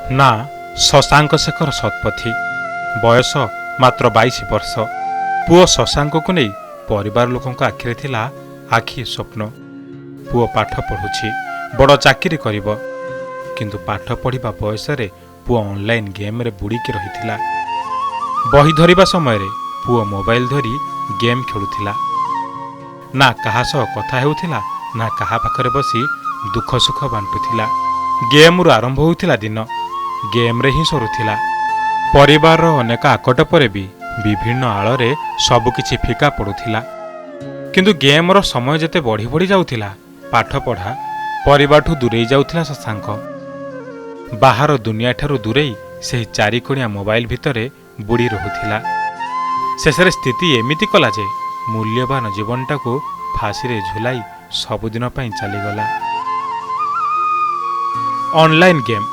ନା ଶଶାଙ୍କ ଶେଖର ଶତପଥୀ, ବୟସ ମାତ୍ର 22 ବର୍ଷ। ପୁଅ ଶଶାଙ୍କକୁ ନେଇ ପରିବାର ଲୋକଙ୍କ ଆଖିରେ ଥିଲା ଆଖି ସ୍ୱପ୍ନ। ପୁଅ ପାଠ ପଢ଼ୁଛି, ବଡ଼ ଚାକିରି କରିବ। କିନ୍ତୁ ପାଠ ପଢ଼ିବା ବୟସରେ ପୁଅ ଅନଲାଇନ୍ ଗେମ୍ରେ ବୁଡ଼ିକି ରହିଥିଲା। ବହି ଧରିବା ସମୟରେ ପୁଅ ମୋବାଇଲ ଧରି ଗେମ୍ ଖେଳୁଥିଲା। ନା କାହା ସହ କଥା ହେଉଥିଲା, ନା କାହା ପାଖରେ ବସି ଦୁଃଖ ସୁଖ ବାଣ୍ଟୁଥିଲା। ଗେମ୍ରୁ ଆରମ୍ଭ ହେଉଥିଲା ଦିନ, ଗେମ୍ରେ ହିଁ ସରୁଥିଲା। ପରିବାରର ଅନେକ ଆକଟ ପରେ ବି ବିଭିନ୍ନ ଆଳରେ ସବୁକିଛି ଫିକା ପଡ଼ୁଥିଲା। କିନ୍ତୁ ଗେମ୍ର ସମୟ ଯେତେ ବଢ଼ି ବଢ଼ି ଯାଉଥିଲା, ପାଠପଢ଼ା ପରିବାରଠୁ ଦୂରେଇ ଯାଉଥିଲା ଶଶାଙ୍କ। ବାହାର ଦୁନିଆଠାରୁ ଦୂରେଇ ସେହି ଚାରିକୋଣିଆ ମୋବାଇଲ ଭିତରେ ବୁଡ଼ି ରହୁଥିଲା। ଶେଷରେ ସ୍ଥିତି ଏମିତି କଲା ଯେ ମୂଲ୍ୟବାନ ଜୀବନଟାକୁ ଫାଶୀରେ ଝୁଲାଇ ସବୁଦିନ ପାଇଁ ଚାଲିଗଲା। ଅନଲାଇନ୍ ଗେମ୍,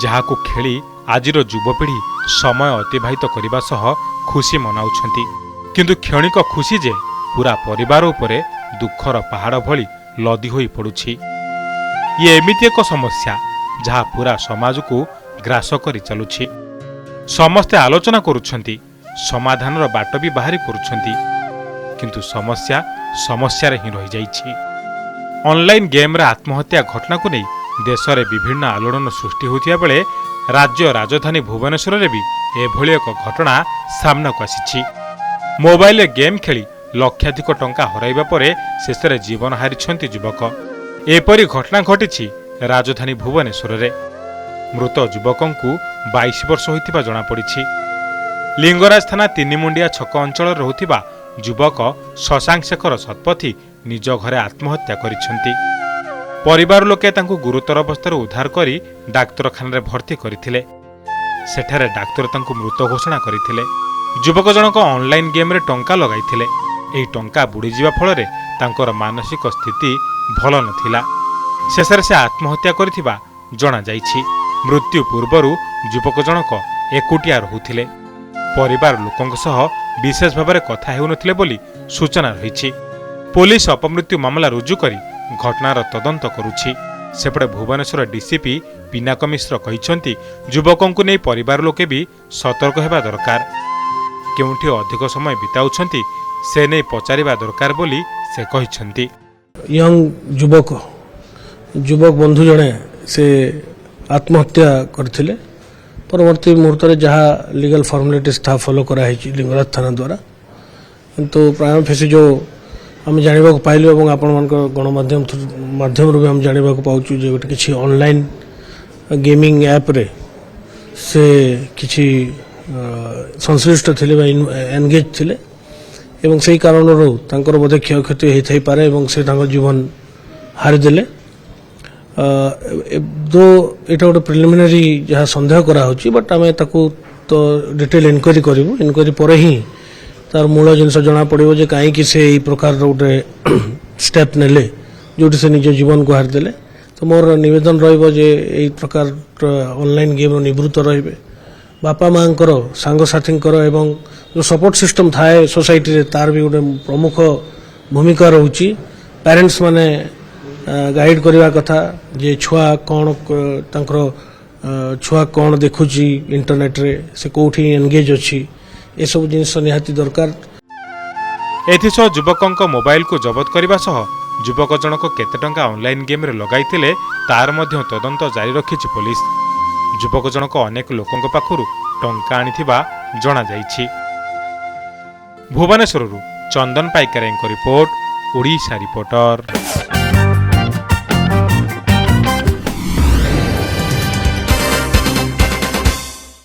ଯାହାକୁ ଖେଳି ଆଜିର ଯୁବପିଢ଼ି ସମୟ ଅତିବାହିତ କରିବା ସହ ଖୁସି ମନାଉଛନ୍ତି। କିନ୍ତୁ କ୍ଷଣିକ ଖୁସି ଯେ ପୁରା ପରିବାର ଉପରେ ଦୁଃଖର ପାହାଡ଼ ଭଳି ଲଦି ହୋଇ ପଡ଼ୁଛି। ଇଏ ଏମିତି ଏକ ସମସ୍ୟା ଯାହା ପୁରା ସମାଜକୁ ଗ୍ରାସ କରି ଚାଲୁଛି। ସମସ୍ତେ ଆଲୋଚନା କରୁଛନ୍ତି, ସମାଧାନର ବାଟ ବି ବାହାରି କରୁଛନ୍ତି, କିନ୍ତୁ ସମସ୍ୟା ସମସ୍ୟାରେ ହିଁ ରହିଯାଇଛି। ଅନଲାଇନ୍ ଗେମ୍ରେ ଆତ୍ମହତ୍ୟା ଘଟଣାକୁ ନେଇ ଦେଶରେ ବିଭିନ୍ନ ଆଲୋଡ଼ନ ସୃଷ୍ଟି ହୋଇଥିବା ବେଳେ ରାଜ୍ୟ ରାଜଧାନୀ ଭୁବନେଶ୍ୱରରେ ବି ଏଭଳି ଏକ ଘଟଣା ସାମ୍ନାକୁ ଆସିଛି। ମୋବାଇଲରେ ଗେମ୍ ଖେଳି ଲକ୍ଷାଧିକ ଟଙ୍କା ହରାଇବା ପରେ ଶେଷରେ ଜୀବନ ହାରିଛନ୍ତି ଯୁବକ। ଏପରି ଘଟଣା ଘଟିଛି ରାଜଧାନୀ ଭୁବନେଶ୍ୱରରେ। ମୃତ ଯୁବକଙ୍କୁ 22 ବର୍ଷ ହୋଇଥିବା ଜଣାପଡ଼ିଛି। ଲିଙ୍ଗରାଜ ଥାନା ତିନିମୁଣ୍ଡିଆ ଛକ ଅଞ୍ଚଳରେ ରହୁଥିବା ଯୁବକ ଶଶାଙ୍କ ଶେଖର ଶତପଥୀ ନିଜ ଘରେ ଆତ୍ମହତ୍ୟା କରିଛନ୍ତି। ପରିବାର ଲୋକେ ତାଙ୍କୁ ଗୁରୁତର ଅବସ୍ଥାରେ ଉଦ୍ଧାର କରି ଡାକ୍ତରଖାନାରେ ଭର୍ତ୍ତି କରିଥିଲେ। ସେଠାରେ ଡାକ୍ତର ତାଙ୍କୁ ମୃତ ଘୋଷଣା କରିଥିଲେ। ଯୁବକ ଜଣକ ଅନଲାଇନ୍ ଗେମ୍ରେ ଟଙ୍କା ଲଗାଇଥିଲେ। ଏହି ଟଙ୍କା ବୁଡ଼ିଯିବା ଫଳରେ ତାଙ୍କର ମାନସିକ ସ୍ଥିତି ଭଲ ନଥିଲା। ଶେଷରେ ସେ ଆତ୍ମହତ୍ୟା କରିଥିବା ଜଣାଯାଇଛି। ମୃତ୍ୟୁ ପୂର୍ବରୁ ଯୁବକ ଜଣକ ଏକୁଟିଆ ରହୁଥିଲେ। ପରିବାର ଲୋକଙ୍କ ସହ ବିଶେଷ ଭାବରେ କଥା ହେଉନଥିଲେ ବୋଲି ସୂଚନା ରହିଛି। ପୋଲିସ ଅପମୃତ୍ୟୁ ମାମଲା ରୁଜୁ କରି ଘଟଣାର ତଦନ୍ତ କରୁଛି। ସେପଟେ ଭୁବନେଶ୍ୱର ଡିସିପି ପିନାକ ମିଶ୍ର କହିଛନ୍ତି, ଯୁବକଙ୍କୁ ନେଇ ପରିବାର ଲୋକେ ବି ସତର୍କ ହେବା ଦରକାର। କେଉଁଠି ଅଧିକ ସମୟ ବିତାଉଛନ୍ତି ସେ ନେଇ ପଚାରିବା ଦରକାର ବୋଲି ସେ କହିଛନ୍ତି। ଯୁବକ ବନ୍ଧୁ ଜଣେ ସେ ଆତ୍ମହତ୍ୟା କରିଥିଲେ। ପରବର୍ତ୍ତୀ ମୁହୂର୍ତ୍ତରେ ଯାହା ଲିଗାଲ ଫର୍ମାଲିଟିସ୍ ତାହା ଫଲୋ କରାଯାଇଛି ଲିଙ୍ଗରାଜ ଥାନା ଦ୍ୱାରା। କିନ୍ତୁ ପ୍ରାୟ ଫେସି ଯେଉଁ ଆମେ ଜାଣିବାକୁ ପାଇଲୁ ଏବଂ ଆପଣମାନଙ୍କ ଗଣମାଧ୍ୟମରୁ ବି ଆମେ ଜାଣିବାକୁ ପାଉଛୁ ଯେ ଗୋଟେ କିଛି ଅନଲାଇନ୍ ଗେମିଂ ଆପ୍ରେ ସେ କିଛି ସଂଶ୍ଳିଷ୍ଟ ଥିଲେ ବା ଏନଗେଜ୍ ଥିଲେ ଏବଂ ସେହି କାରଣରୁ ତାଙ୍କର ବୋଧେ କ୍ଷୟକ୍ଷତି ହୋଇଥାଇପାରେ ଏବଂ ସେ ତାଙ୍କ ଜୀବନ ହାରିଦେଲେ। ଦୋ ଏଇଟା ଗୋଟେ ପ୍ରିଲିମିନାରୀ ଯାହା ସନ୍ଦେହ କରାହେଉଛି, ବଟ୍ ଆମେ ତାକୁ ତ ଡିଟେଲ୍ ଇନକ୍ୱାରି କରିବୁ। ଇନକ୍ୱାରି ପରେ ହିଁ ତାର ମୂଳ ଜିନିଷ ଜଣାପଡ଼ିବ ଯେ କାହିଁକି ସେ ଏହି ପ୍ରକାରର ଗୋଟେ ଷ୍ଟେପ୍ ନେଲେ ଯେଉଁଠି ସେ ନିଜ ଜୀବନକୁ ହାରିଦେଲେ। ତ ମୋର ନିବେଦନ ରହିବ ଯେ ଏହି ପ୍ରକାର ଅନଲାଇନ୍ ଗେମ୍ର ନିବୃତ୍ତ ରହିବେ। ବାପା ମାଆଙ୍କର, ସାଙ୍ଗସାଥୀଙ୍କର ଏବଂ ଯେଉଁ ସପୋର୍ଟ ସିଷ୍ଟମ୍ ଥାଏ ସୋସାଇଟିରେ ତାର ବି ଗୋଟେ ପ୍ରମୁଖ ଭୂମିକା ରହୁଛି। ପ୍ୟାରେଣ୍ଟସ୍ ମାନେ ଗାଇଡ୍ କରିବା କଥା ଯେ ଛୁଆ କ'ଣ ତାଙ୍କର ଛୁଆ କ'ଣ ଦେଖୁଛି ଇଣ୍ଟରନେଟ୍ରେ, ସେ କେଉଁଠି ଏନଗେଜ୍ ଅଛି, ଏସବୁ ଜିନିଷ ନିହାତି ଦରକାର। ଏଥିସହ ଯୁବକଙ୍କ ମୋବାଇଲକୁ ଜବତ କରିବା ସହ ଯୁବକ ଜଣକ କେତେ ଟଙ୍କା ଅନଲାଇନ୍ ଗେମ୍ରେ ଲଗାଇଥିଲେ ତାର ମଧ୍ୟ ତଦନ୍ତ ଜାରି ରଖିଛି ପୋଲିସ। ଯୁବକ ଜଣକ ଅନେକ ଲୋକଙ୍କ ପାଖରୁ ଟଙ୍କା ଆଣିଥିବା ଜଣାଯାଇଛି। ଭୁବନେଶ୍ୱରରୁ ଚନ୍ଦନ ପାଇକରାଙ୍କ ରିପୋର୍ଟ, ଓଡ଼ିଶା ରିପୋର୍ଟର।